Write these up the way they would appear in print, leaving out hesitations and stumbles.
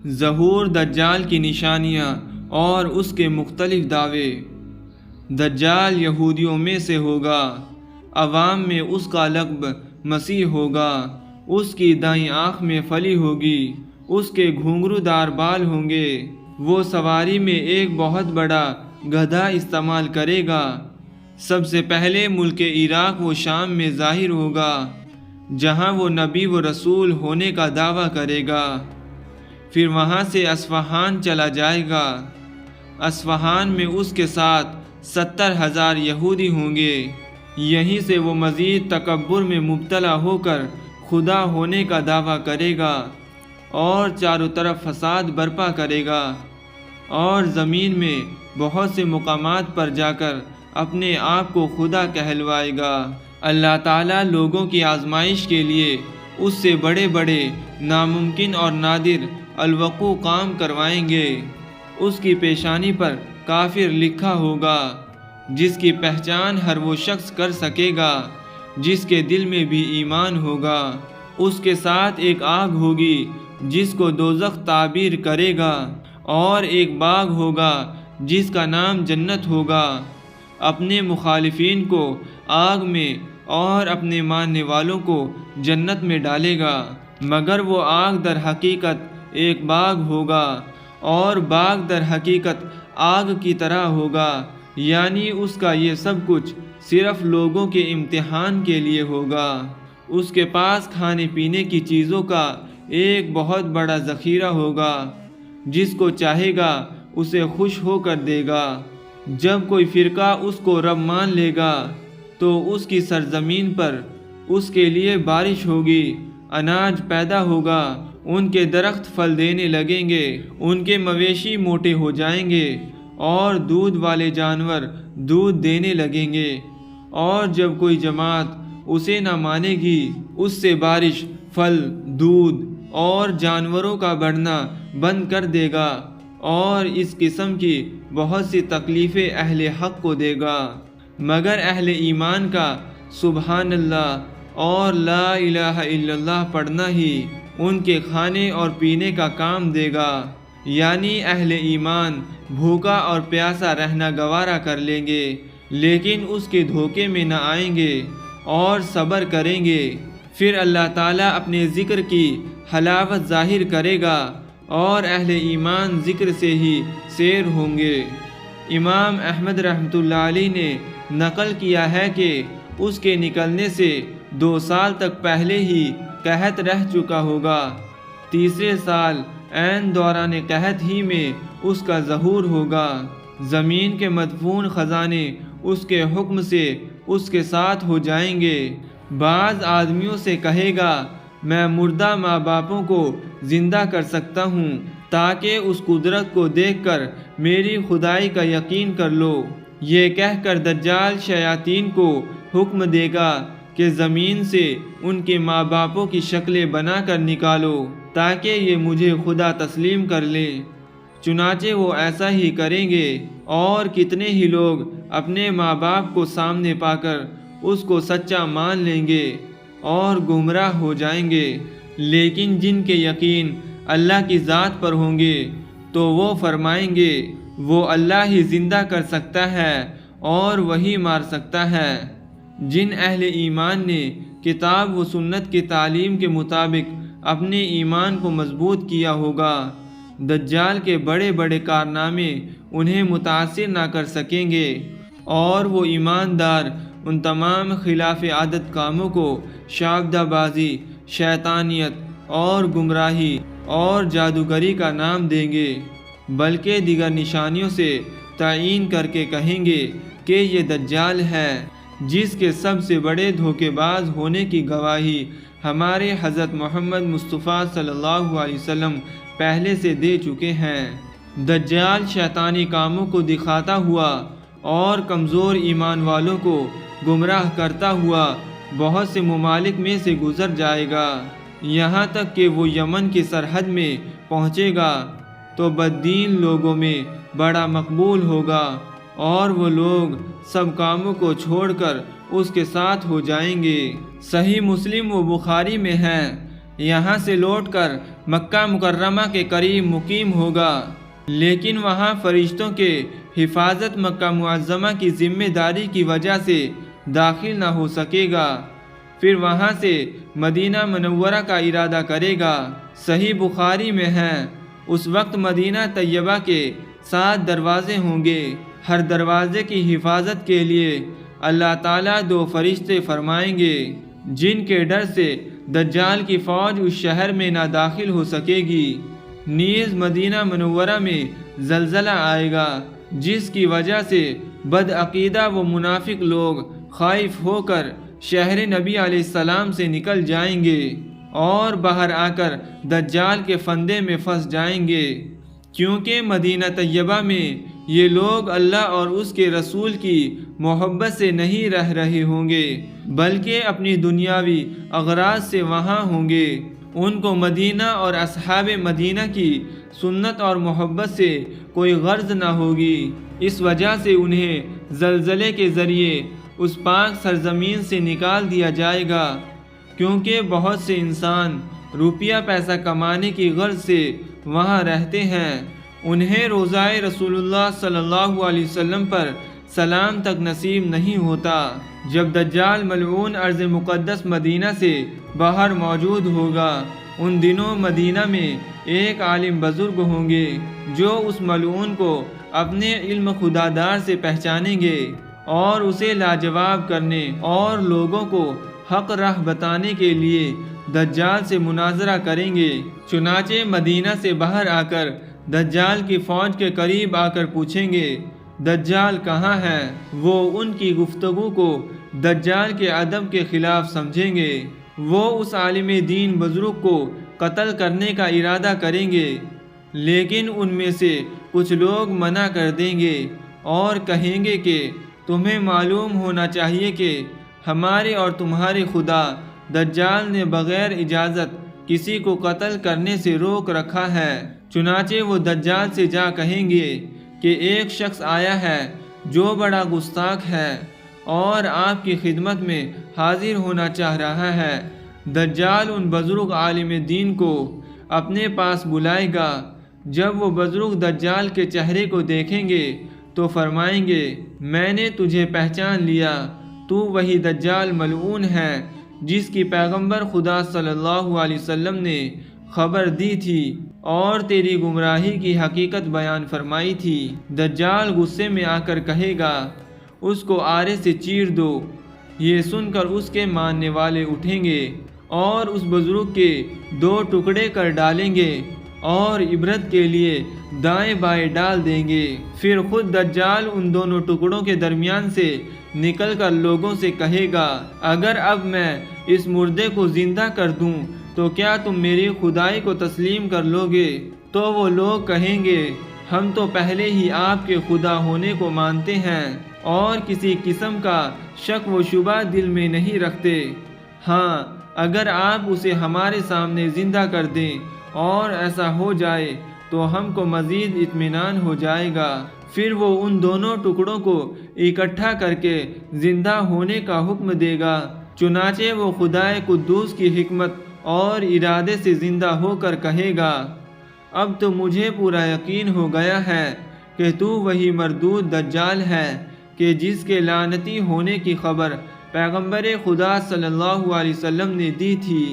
ظہور دجال کی نشانیاں اور اس کے مختلف دعوے۔ دجال یہودیوں میں سے ہوگا، عوام میں اس کا لقب مسیح ہوگا، اس کی دائیں آنکھ میں پھلی ہوگی، اس کے گھنگرو دار بال ہوں گے، وہ سواری میں ایک بہت بڑا گدھا استعمال کرے گا۔ سب سے پہلے ملک عراق و شام میں ظاہر ہوگا، جہاں وہ نبی و رسول ہونے کا دعویٰ کرے گا۔ پھر وہاں سے اصفہان چلا جائے گا۔ اصفہان میں اس کے ساتھ 70,000 یہودی ہوں گے۔ یہیں سے وہ مزید تکبر میں مبتلا ہو کر خدا ہونے کا دعویٰ کرے گا اور چاروں طرف فساد برپا کرے گا، اور زمین میں بہت سے مقامات پر جا کر اپنے آپ کو خدا کہلوائے گا۔ اللہ تعالیٰ لوگوں کی آزمائش کے لیے اس سے بڑے بڑے ناممکن اور نادر الوقوع کام کروائیں گے۔ اس کی پیشانی پر کافر لکھا ہوگا، جس کی پہچان ہر وہ شخص کر سکے گا جس کے دل میں بھی ایمان ہوگا۔ اس کے ساتھ ایک آگ ہوگی جس کو دوزخ تعبیر کرے گا، اور ایک باغ ہوگا جس کا نام جنت ہوگا۔ اپنے مخالفین کو آگ میں اور اپنے ماننے والوں کو جنت میں ڈالے گا، مگر وہ آگ در حقیقت ایک باغ ہوگا، اور باغ در حقیقت آگ کی طرح ہوگا، یعنی اس کا یہ سب کچھ صرف لوگوں کے امتحان کے لیے ہوگا۔ اس کے پاس کھانے پینے کی چیزوں کا ایک بہت بڑا ذخیرہ ہوگا، جس کو چاہے گا اسے خوش ہو کر دے گا۔ جب کوئی فرقہ اس کو رب مان لے گا تو اس کی سرزمین پر اس کے لیے بارش ہوگی، اناج پیدا ہوگا، ان کے درخت پھل دینے لگیں گے، ان کے مویشی موٹے ہو جائیں گے، اور دودھ والے جانور دودھ دینے لگیں گے۔ اور جب کوئی جماعت اسے نہ مانے گی، اس سے بارش، پھل، دودھ اور جانوروں کا بڑھنا بند کر دے گا، اور اس قسم کی بہت سی تکلیفیں اہل حق کو دے گا، مگر اہل ایمان کا سبحان اللہ اور لا الہ الا اللہ پڑھنا ہی ان کے کھانے اور پینے کا کام دے گا۔ یعنی اہل ایمان بھوکا اور پیاسا رہنا گوارا کر لیں گے، لیکن اس کے دھوکے میں نہ آئیں گے اور صبر کریں گے۔ پھر اللہ تعالیٰ اپنے ذکر کی حلاوت ظاہر کرے گا، اور اہل ایمان ذکر سے ہی سیر ہوں گے۔ امام احمد رحمۃ اللہ علیہ نے نقل کیا ہے کہ اس کے نکلنے سے 2 سال تک پہلے ہی قحط رہ چکا ہوگا۔ تیسرے سال عین دوران قحط ہی میں اس کا ظہور ہوگا۔ زمین کے مدفون خزانے اس کے حکم سے اس کے ساتھ ہو جائیں گے۔ بعض آدمیوں سے کہے گا، میں مردہ ماں باپوں کو زندہ کر سکتا ہوں، تاکہ اس قدرت کو دیکھ کر میری خدائی کا یقین کر لو۔ یہ کہہ کر دجال شیاطین کو حکم دے گا کہ زمین سے ان کے ماں باپوں کی شکلیں بنا کر نکالو، تاکہ یہ مجھے خدا تسلیم کر لیں۔ چنانچہ وہ ایسا ہی کریں گے، اور کتنے ہی لوگ اپنے ماں باپ کو سامنے پا کر اس کو سچا مان لیں گے اور گمراہ ہو جائیں گے۔ لیکن جن کے یقین اللہ کی ذات پر ہوں گے تو وہ فرمائیں گے، وہ اللہ ہی زندہ کر سکتا ہے اور وہی مار سکتا ہے۔ جن اہل ایمان نے کتاب و سنت کی تعلیم کے مطابق اپنے ایمان کو مضبوط کیا ہوگا، دجال کے بڑے بڑے کارنامے انہیں متاثر نہ کر سکیں گے، اور وہ ایماندار ان تمام خلاف عادت کاموں کو شعبدہ بازی، شیطانیت اور گمراہی اور جادوگری کا نام دیں گے، بلکہ دیگر نشانیوں سے تعین کر کے کہیں گے کہ یہ دجال ہے، جس کے سب سے بڑے دھوکے باز ہونے کی گواہی ہمارے حضرت محمد مصطفیٰ صلی اللہ علیہ وسلم پہلے سے دے چکے ہیں۔ دجال شیطانی کاموں کو دکھاتا ہوا اور کمزور ایمان والوں کو گمراہ کرتا ہوا بہت سے ممالک میں سے گزر جائے گا، یہاں تک کہ وہ یمن کی سرحد میں پہنچے گا تو بددین لوگوں میں بڑا مقبول ہوگا، اور وہ لوگ سب کاموں کو چھوڑ کر اس کے ساتھ ہو جائیں گے۔ صحیح مسلم و بخاری میں ہے، یہاں سے لوٹ کر مکہ مکرمہ کے قریب مقیم ہوگا، لیکن وہاں فرشتوں کے حفاظت مکہ معظمہ کی ذمہ داری کی وجہ سے داخل نہ ہو سکے گا۔ پھر وہاں سے مدینہ منورہ کا ارادہ کرے گا۔ صحیح بخاری میں ہے، اس وقت مدینہ طیبہ کے 7 دروازے ہوں گے، ہر دروازے کی حفاظت کے لیے اللہ تعالیٰ 2 فرشتے فرمائیں گے، جن کے ڈر سے دجال کی فوج اس شہر میں نہ داخل ہو سکے گی۔ نیز مدینہ منورہ میں زلزلہ آئے گا، جس کی وجہ سے بدعقیدہ و منافق لوگ خائف ہو کر شہر نبی علیہ السلام سے نکل جائیں گے اور باہر آ کر دجال کے فندے میں پھنس جائیں گے، کیونکہ مدینہ طیبہ میں یہ لوگ اللہ اور اس کے رسول کی محبت سے نہیں رہ رہے ہوں گے، بلکہ اپنی دنیاوی اغراض سے وہاں ہوں گے۔ ان کو مدینہ اور اصحاب مدینہ کی سنت اور محبت سے کوئی غرض نہ ہوگی، اس وجہ سے انہیں زلزلے کے ذریعے اس پاک سرزمین سے نکال دیا جائے گا، کیونکہ بہت سے انسان روپیہ پیسہ کمانے کی غرض سے وہاں رہتے ہیں، انہیں روضۂ رسول اللہ صلی اللہ علیہ وسلم پر سلام تک نصیب نہیں ہوتا۔ جب دجال ملعون ارض مقدس مدینہ سے باہر موجود ہوگا، ان دنوں مدینہ میں ایک عالم بزرگ ہوں گے جو اس ملعون کو اپنے علم خدادار سے پہچانیں گے اور اسے لاجواب کرنے اور لوگوں کو حق راہ بتانے کے لیے دجال سے مناظرہ کریں گے۔ چنانچہ مدینہ سے باہر آ کر دجال کی فوج کے قریب آ کر پوچھیں گے، دجال کہاں ہے؟ وہ ان کی گفتگو کو دجال کے ادب کے خلاف سمجھیں گے۔ وہ اس عالم دین بزرگ کو قتل کرنے کا ارادہ کریں گے، لیکن ان میں سے کچھ لوگ منع کر دیں گے اور کہیں گے کہ تمہیں معلوم ہونا چاہیے کہ ہمارے اور تمہارے خدا دجال نے بغیر اجازت کسی کو قتل کرنے سے روک رکھا ہے۔ چنانچہ وہ دجال سے جا کہیں گے کہ ایک شخص آیا ہے جو بڑا گستاخ ہے اور آپ کی خدمت میں حاضر ہونا چاہ رہا ہے۔ دجال ان بزرگ عالم دین کو اپنے پاس بلائے گا۔ جب وہ بزرگ دجال کے چہرے کو دیکھیں گے تو فرمائیں گے، میں نے تجھے پہچان لیا، تو وہی دجال ملعون ہے جس کی پیغمبر خدا صلی اللہ علیہ وسلم نے خبر دی تھی اور تیری گمراہی کی حقیقت بیان فرمائی تھی۔ دجال غصے میں آ کر کہے گا، اس کو آرے سے چیر دو۔ یہ سن کر اس کے ماننے والے اٹھیں گے اور اس بزرگ کے 2 ٹکڑے کر ڈالیں گے اور عبرت کے لیے دائیں بائیں ڈال دیں گے۔ پھر خود دجال ان دونوں ٹکڑوں کے درمیان سے نکل کر لوگوں سے کہے گا، اگر اب میں اس مردے کو زندہ کر دوں تو کیا تم میری خدائی کو تسلیم کر لو گے؟ تو وہ لوگ کہیں گے، ہم تو پہلے ہی آپ کے خدا ہونے کو مانتے ہیں اور کسی قسم کا شک و شبہ دل میں نہیں رکھتے۔ ہاں، اگر آپ اسے ہمارے سامنے زندہ کر دیں اور ایسا ہو جائے تو ہم کو مزید اطمینان ہو جائے گا۔ پھر وہ ان دونوں ٹکڑوں کو اکٹھا کر کے زندہ ہونے کا حکم دے گا۔ چنانچہ وہ خدائے قدوس کی حکمت اور ارادے سے زندہ ہو کر کہے گا، اب تو مجھے پورا یقین ہو گیا ہے کہ تو وہی مردود دجال ہے کہ جس کے لعنتی ہونے کی خبر پیغمبر خدا صلی اللہ علیہ وسلم نے دی تھی۔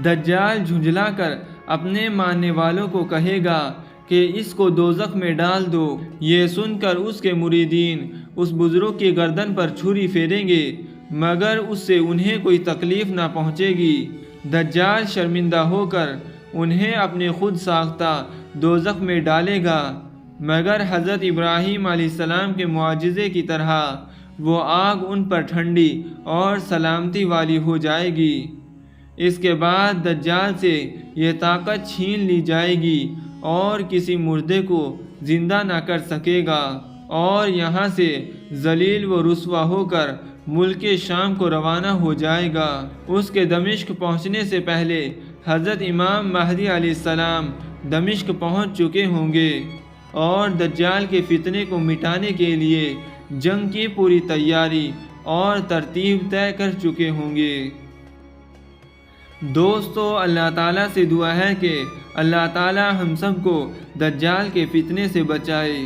دجال جھنجلا کر اپنے ماننے والوں کو کہے گا کہ اس کو دوزخ میں ڈال دو۔ یہ سن کر اس کے مریدین اس بزرگ کی گردن پر چھری پھیریں گے، مگر اس سے انہیں کوئی تکلیف نہ پہنچے گی۔ دجال شرمندہ ہو کر انہیں اپنے خود ساختہ دوزخ میں ڈالے گا، مگر حضرت ابراہیم علیہ السلام کے معجزے کی طرح وہ آگ ان پر ٹھنڈی اور سلامتی والی ہو جائے گی۔ اس کے بعد دجال سے یہ طاقت چھین لی جائے گی اور کسی مردے کو زندہ نہ کر سکے گا، اور یہاں سے ذلیل و رسوا ہو کر ملک شام کو روانہ ہو جائے گا۔ اس کے دمشق پہنچنے سے پہلے حضرت امام مہدی علیہ السلام دمشق پہنچ چکے ہوں گے اور دجال کے فتنے کو مٹانے کے لیے جنگ کی پوری تیاری اور ترتیب طے کر چکے ہوں گے۔ دوستو اللہ تعالیٰ سے دعا ہے کہ اللہ تعالیٰ ہم سب کو دجال کے فتنے سے بچائے۔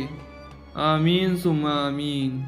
آمین ثم آمین۔